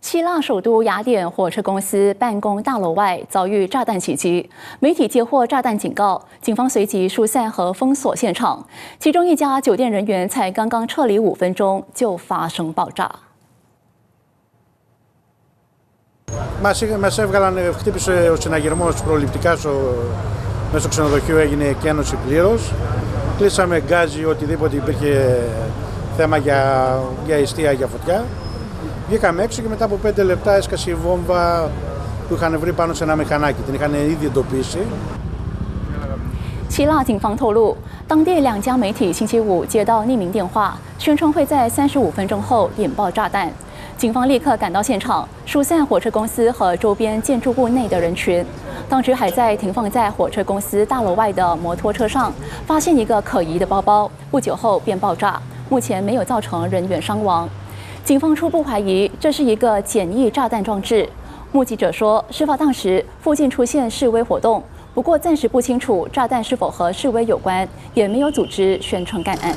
希腊首都雅典火车公司办公大楼外遭遇炸弹袭击，媒体接获炸弹警告，警方随即疏散和封锁现场。其中一家酒店人员才刚刚撤离5分钟，就发生爆炸。 Μας έβγαλαν, χτύπησε ο συναγερμός προληπτικά μέσα στο ξενοδοχείο, έγινε εκένωση πλήρως. Κλείσαμε γκάζι, οτιδήποτε υπήρχε θέμα για ειστεία, για φωτιά. Βγήκαμε έξω και μετά από 5 λεπτά έσκασε η βόμβα που είχαν βρει πάνω σε ένα μηχανάκι. Την είχαν ήδη εντοπίσει. 希腊警方透露，当地2家媒体星期5接到匿名电话，宣称会在35分钟后引爆炸弹。警方立刻赶到现场，疏散火车公司和周边建筑物内的人群。当时还在停放在火车公司大楼外的摩托车上，发现一个可疑的包包，不久后便爆炸。目前没有造成人员伤亡。警方初步怀疑这是一个简易炸弹装置。目击者说，事发当时附近出现示威活动。 不过暂时不清楚炸弹是否和示威有关，也没有组织宣称干案。